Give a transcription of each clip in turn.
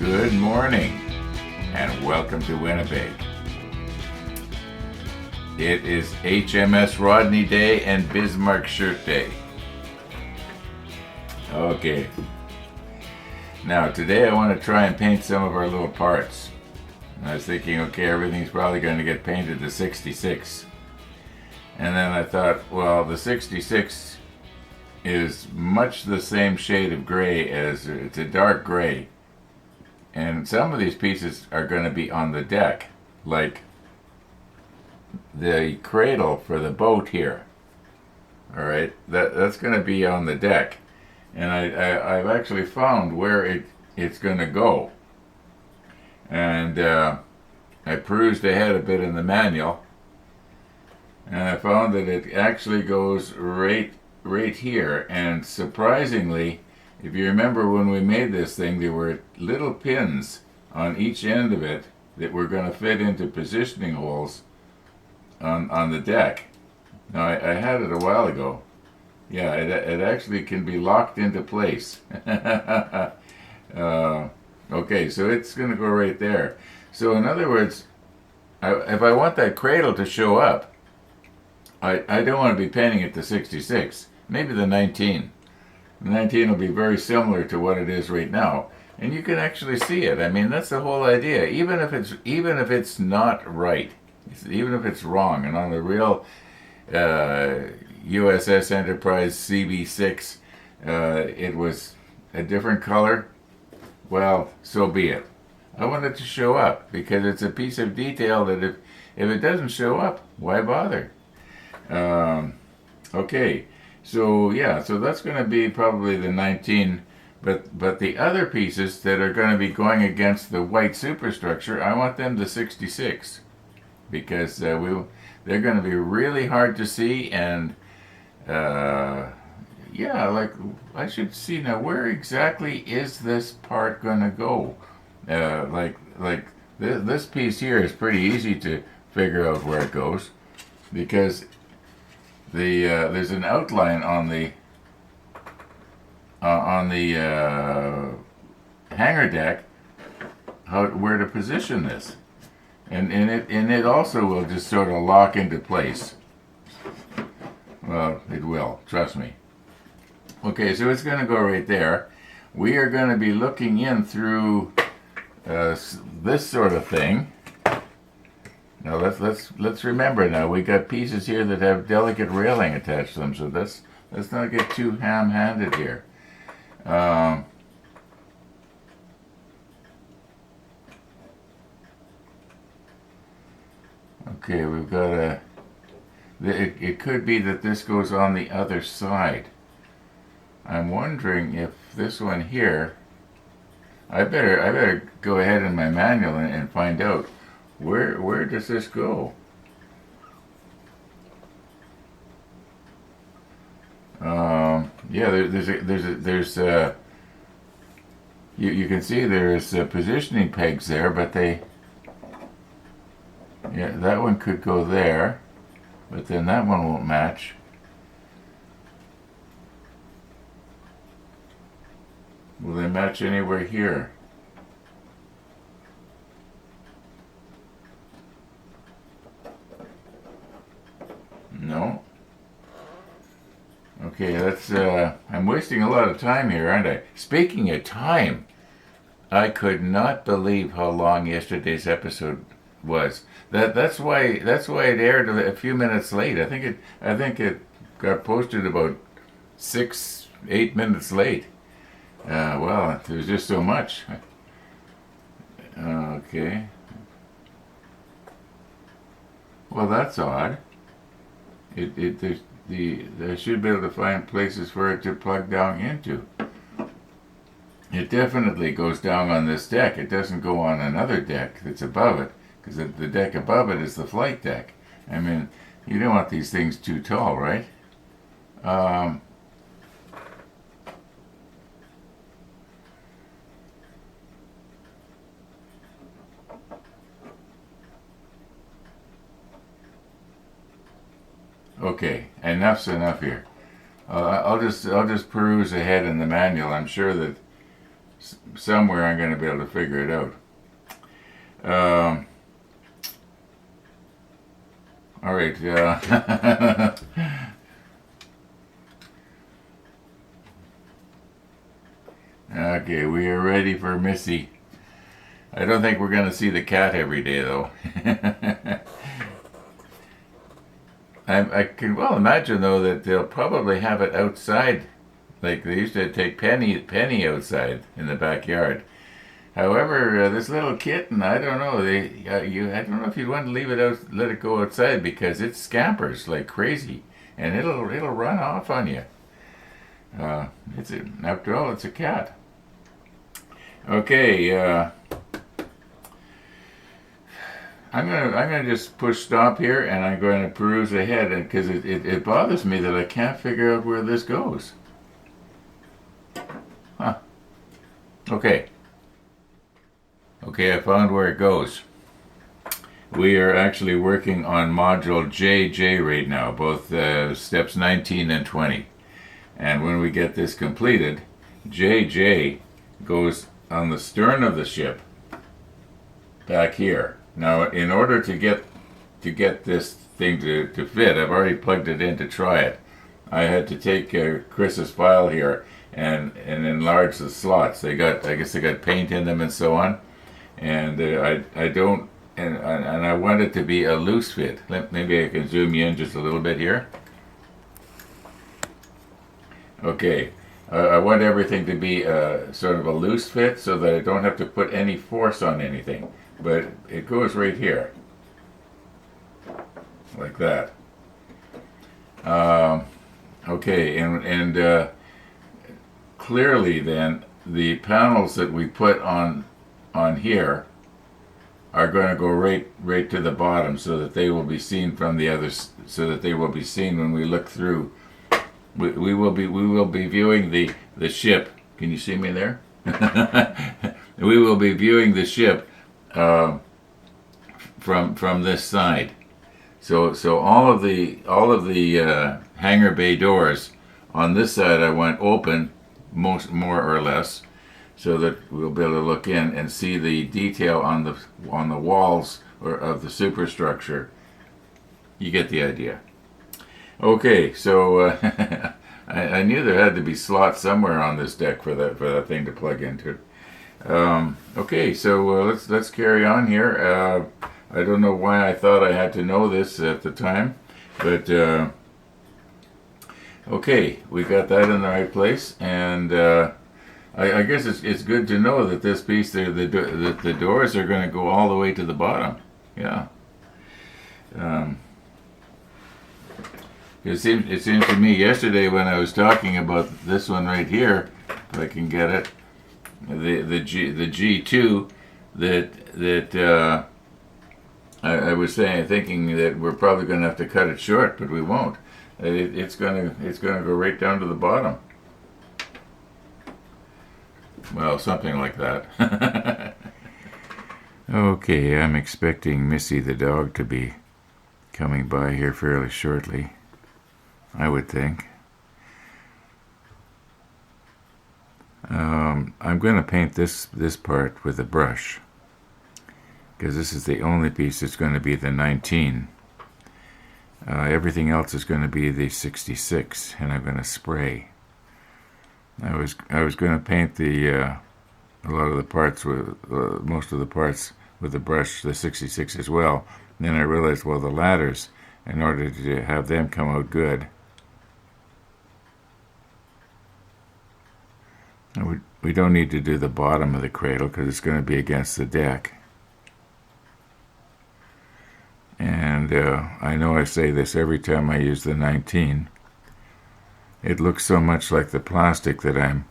Good morning and welcome to Winnipeg. It is HMS Rodney Day and Bismarck Shirt Day. Okay. Now today I want to try and paint some of our little parts. I was thinking, okay, everything's probably going to get painted to 66. And then I thought, well, the 66 is much the same shade of gray as, it's a dark gray. And some of these pieces are going to be on the deck, like the cradle for the boat here. All right, that's going to be on the deck. And I've actually found where it's going to go. And I perused ahead a bit in the manual, and I found that it actually goes right here. And surprisingly, if you remember when we made this thing, there were little pins on each end of it that were going to fit into positioning holes on the deck. Now I had it a while ago. Yeah, it actually can be locked into place. Okay, so it's going to go right there. So in other words, if I want that cradle to show up, I don't want to be painting it to 66. Maybe the 19. The 19 will be very similar to what it is right now, and you can actually see it. I mean, that's the whole idea. Even if it's not right, even if it's wrong, and on the real USS Enterprise CB6, it was a different color. Well, so be it. I want it to show up because it's a piece of detail that if it doesn't show up, why bother? Okay. So yeah, so that's going to be probably the 19, but the other pieces that are going to be going against the white superstructure, I want them to 66, because they're going to be really hard to see, and yeah, like I should see now, where exactly is this part going to go? Like this piece here is pretty easy to figure out where it goes, because there's an outline on the hangar deck where to position this, and it also will just sort of lock into place. Well, it will, trust me. Okay, so it's going to go right there. We are going to be looking in through this sort of thing. Now let's remember, now we got pieces here that have delicate railing attached to them, so let's not get too ham-handed here. Okay, we've got it could be that this goes on the other side. I'm wondering if this one here, I better go ahead in my manual and find out. Where does this go? Yeah, there's you can see there's positioning pegs there, but that one could go there, but then that one won't match. Will they match anywhere here? No. Okay, that's I'm wasting a lot of time here, aren't I? Speaking of time, I could not believe how long yesterday's episode was. That's why it aired a few minutes late. I think it got posted about 6-8 minutes late. Well, there was just so much. Okay. Well, that's odd. I should be able to find places for it to plug down into. It definitely goes down on this deck. It doesn't go on another deck that's above it, because the deck above it is the flight deck. I mean, you don't want these things too tall, right? Okay, enough's enough here. I'll just peruse ahead in the manual. I'm sure that somewhere I'm going to be able to figure it out. All right. Okay, we are ready for Missy. I don't think we're going to see the cat every day, though. I can well imagine, though, that they'll probably have it outside, like they used to take Penny outside in the backyard. However, this little kitten, I don't know. I don't know if you'd want to leave it out, let it go outside, because it scampers like crazy, and it'll run off on you. After all, it's a cat. Okay, I'm gonna just push stop here, and I'm going to peruse ahead, because it bothers me that I can't figure out where this goes. Huh. Okay. Okay, I found where it goes. We are actually working on module JJ right now, both steps 19 and 20. And when we get this completed, JJ goes on the stern of the ship back here. Now, in order to get this thing to fit, I've already plugged it in to try it. I had to take Chris's file here and enlarge the slots. I guess they got paint in them and so on. And I don't, and I want it to be a loose fit. Maybe I can zoom you in just a little bit here. Okay, I want everything to be sort of a loose fit so that I don't have to put any force on anything. But it goes right here, like that. Okay, and clearly then the panels that we put on here are going to go right to the bottom, so that they will be seen from the others, so that they will be seen when we look through. We will be viewing the ship. Can you see me there? We will be viewing the ship from this side. So all of the hangar bay doors on this side I want open, more or less, so that we'll be able to look in and see the detail on the walls of the superstructure. You get the idea. Okay, so I knew there had to be slots somewhere on this deck for that thing to plug into. Okay, so let's carry on here. I don't know why I thought I had to know this at the time, but okay, we got that in the right place, and I guess it's good to know that this piece there, the doors are going to go all the way to the bottom. Yeah. It seems to me yesterday when I was talking about this one right here, if I can get it, the G2, that I was thinking that we're probably going to have to cut it short, but we won't. It's gonna go right down to the bottom. Well, something like that. Okay, I'm expecting Missy the dog to be coming by here fairly shortly, I would think. I'm going to paint this part with a brush, because this is the only piece that's going to be the 19. Everything else is going to be the 66, and I'm going to spray. I was going to paint a lot of the parts with most of the parts with the brush, the 66 as well. And then I realized, well, the ladders, in order to have them come out good, we don't need to do the bottom of the cradle because it's going to be against the deck. And I know I say this every time I use the 19. It looks so much like the plastic that I'm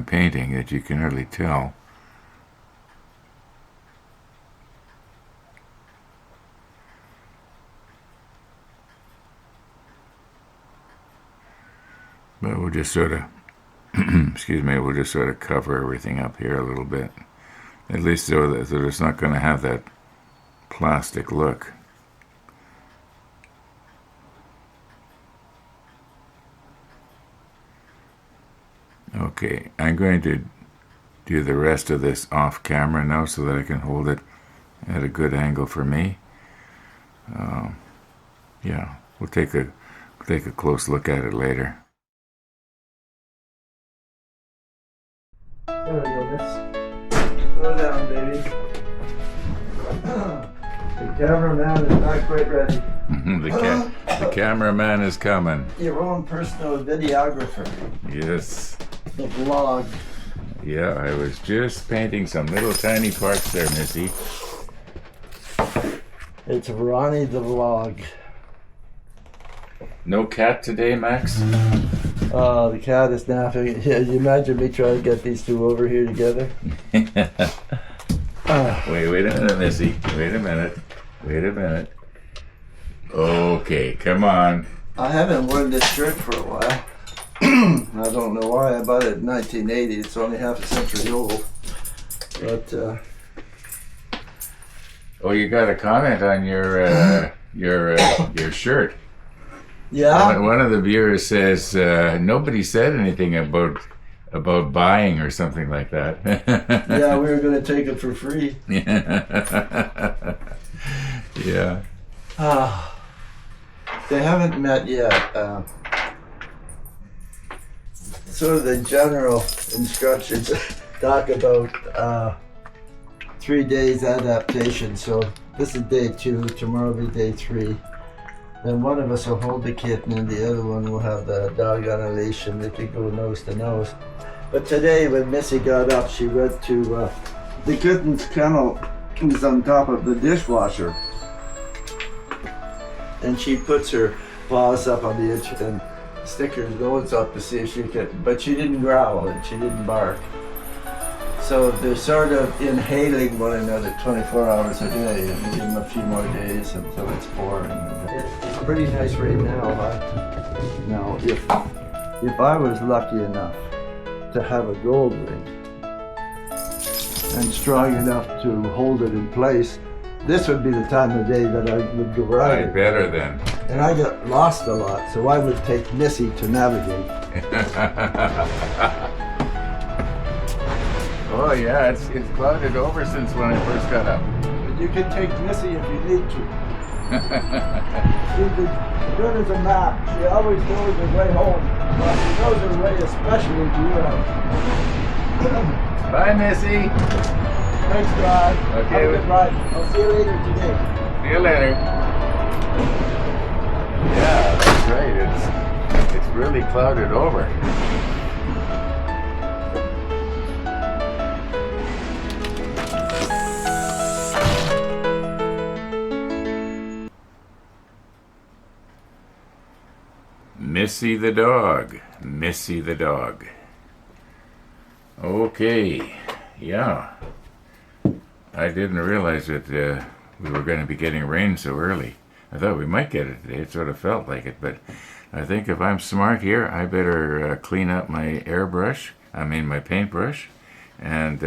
painting that you can hardly tell. But we'll just sort of, excuse me, we'll just sort of cover everything up here a little bit. At least so that it's not going to have that plastic look. Okay, I'm going to do the rest of this off camera now so that I can hold it at a good angle for me. Yeah, we'll take a close look at it later. There we go, miss. Slow down, baby. The cameraman is not quite ready. The cameraman is coming. Your own personal videographer. Yes. The vlog. Yeah, I was just painting some little tiny parts there, Missy. It's Ronnie the vlog. No cat today, Max? Oh, the cat is napping. Yeah, you imagine me trying to get these two over here together? Wait a minute, Missy. Wait a minute. Okay, come on. I haven't worn this shirt for a while. I don't know why. I bought it in 1980. It's only half a century old. But, Oh, you got a comment on your shirt. yeah? One of the viewers says nobody said anything about buying or something like that. Yeah, we were going to take it for free. Yeah. They haven't met yet. Sort of the general instructions talk about 3 days adaptation. So this is day 2, tomorrow will be day 3. Then one of us will hold the kitten and the other one will have the dog on a leash and they can go nose to nose. But today when Missy got up, she went to, the kitten's kennel is on top of the dishwasher. And she puts her paws up on the edge and stick her nose up to see if she could, but she didn't growl and she didn't bark. So they're sort of inhaling one another 24 hours a day and give them a few more days until it's boring. It's pretty nice right now. Now, if I was lucky enough to have a gold ring and strong enough to hold it in place, this would be the time of day that I would go riding. Better then. And I get lost a lot, so I would take Missy to navigate. Oh yeah, it's clouded over since when I first got up. But you can take Missy if you need to. She's as good as a map. She always knows her way home. Well, she knows her way especially to your house. Bye, Missy. Thanks, Rod. Okay. Have a good ride. I'll see you later today. See you later. Yeah, that's right. It's really clouded over. Missy the dog. Missy the dog. Okay. Yeah. I didn't realize that we were going to be getting rain so early. I thought we might get it today. It sort of felt like it, but I think if I'm smart here, I better clean up my my paintbrush, and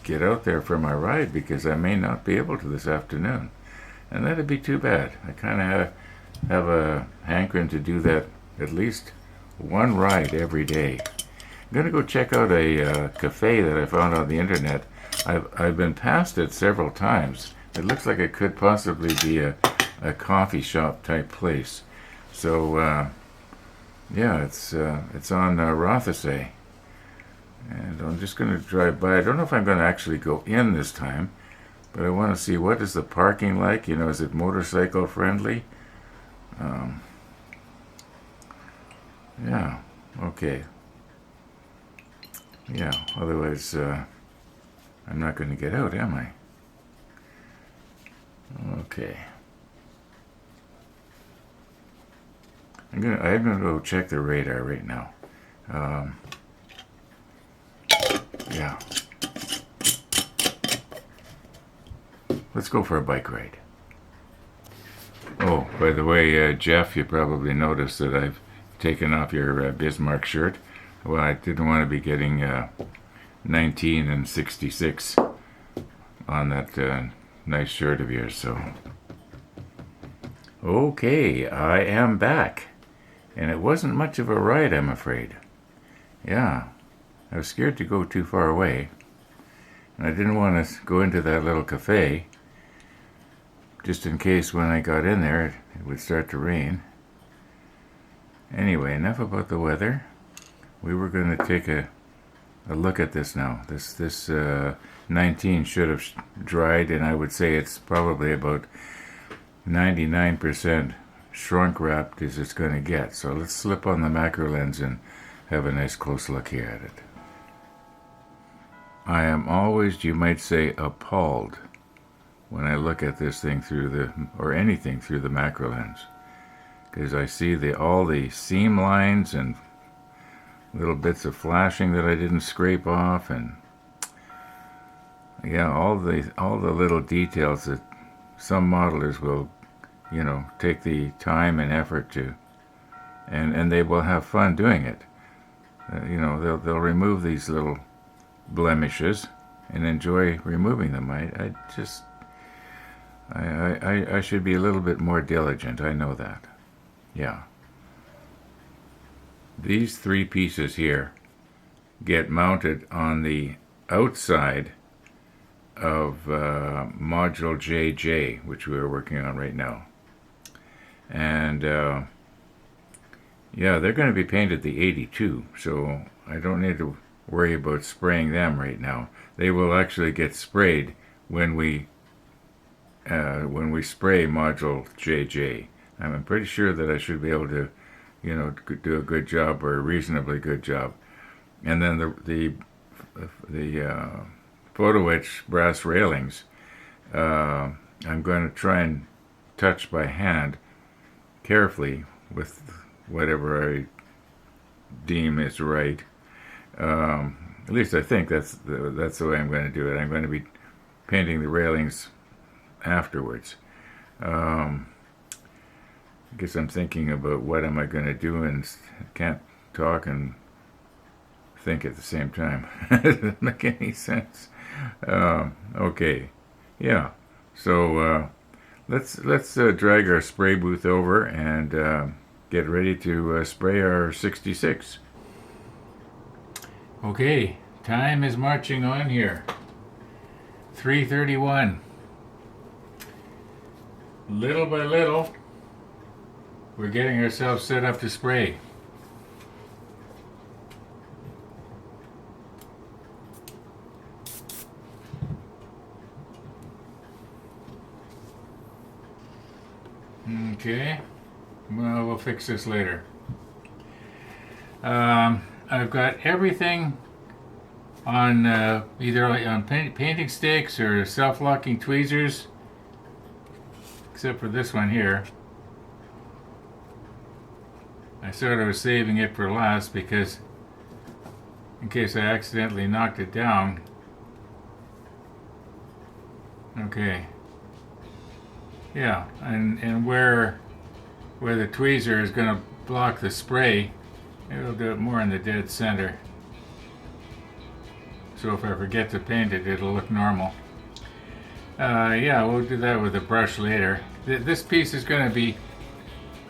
get out there for my ride because I may not be able to this afternoon. And that'd be too bad. I kind of have a hankering to do that at least one ride every day. I'm going to go check out a cafe that I found on the internet. I've been past it several times. It looks like it could possibly be a coffee shop type place. So yeah, it's on Rothesay, and I'm just going to drive by. I don't know if I'm going to actually go in this time, but I want to see what is the parking like. You know, is it motorcycle friendly? Yeah. Okay. Yeah, otherwise I'm not going to get out, am I? Okay. I'm gonna go check the radar right now. Yeah. Let's go for a bike ride. Oh, by the way, Jeff, you probably noticed that I've taken off your Bismarck shirt. Well, I didn't want to be getting 19 and 66 on that nice shirt of yours, so. Okay, I am back. And it wasn't much of a ride, I'm afraid. Yeah, I was scared to go too far away. And I didn't want to go into that little cafe, just in case when I got in there it would start to rain. Anyway, enough about the weather. We were going to take a look at this now. This 19 should have dried, and I would say it's probably about 99% shrunk wrapped as it's going to get. So let's slip on the macro lens and have a nice close look here at it. I am always, you might say, appalled when I look at this thing or anything through the macro lens, because I see all the seam lines and little bits of flashing that I didn't scrape off, and yeah, all the little details that some modelers will, take the time and effort to, and they will have fun doing it. They'll remove these little blemishes and enjoy removing them. I should be a little bit more diligent. I know that. Yeah. These 3 pieces here get mounted on the outside of module JJ, which we are working on right now. And yeah, they're going to be painted the 82, so I don't need to worry about spraying them right now. They will actually get sprayed when we spray module JJ. I'm pretty sure that I should be able to, do a good job, or a reasonably good job. And then the photo etch brass railings, I'm going to try and touch by hand carefully with whatever I deem is right. At least I think that's the way I'm going to do it. I'm going to be painting the railings afterwards. I guess I'm thinking about what am I going to do, and can't talk and think at the same time. Doesn't make any sense. Okay, yeah. So let's drag our spray booth over and get ready to spray our 66. Okay, time is marching on here. 3:31. Little by little, we're getting ourselves set up to spray. Okay, well, we'll fix this later. I've got everything on either on painting sticks or self-locking tweezers, except for this one here. I sort of was saving it for last because in case I accidentally knocked it down. Okay. Yeah, and where the tweezer is going to block the spray, maybe I'll do it more in the dead center. So if I forget to paint it, it'll look normal. Yeah, we'll do that with a brush later. This piece is going to be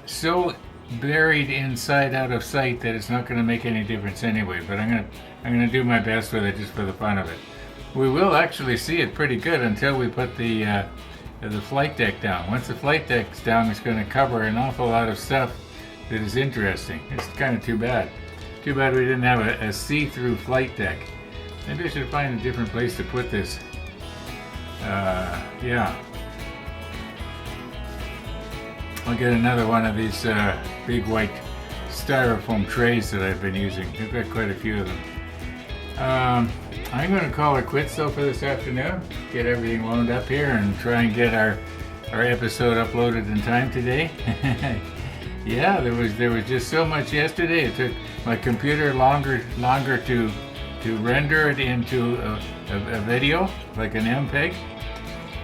so buried inside out of sight that it's not going to make any difference anyway, but I'm going to do my best with it just for the fun of it. We will actually see it pretty good until we put the flight deck down. Once the flight deck's down, it's going to cover an awful lot of stuff that is interesting. It's kind of too bad. Too bad we didn't have a see-through flight deck. Maybe I should find a different place to put this. Yeah. I'll get another one of these big white styrofoam trays that I've been using. I've got quite a few of them. I'm going to call it quits though for this afternoon. Get everything wound up here and try and get our episode uploaded in time today. Yeah, there was just so much yesterday. It took my computer longer to render it into a video, like an MPEG.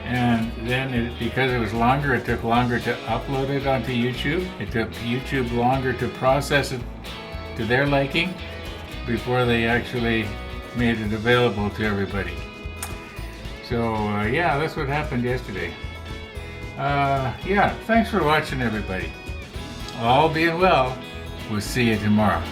And then because it was longer, it took longer to upload it onto YouTube. It took YouTube longer to process it to their liking before they actually made it available to everybody. So yeah, that's what happened yesterday. Yeah, thanks for watching, everybody. All being well, We'll see you tomorrow.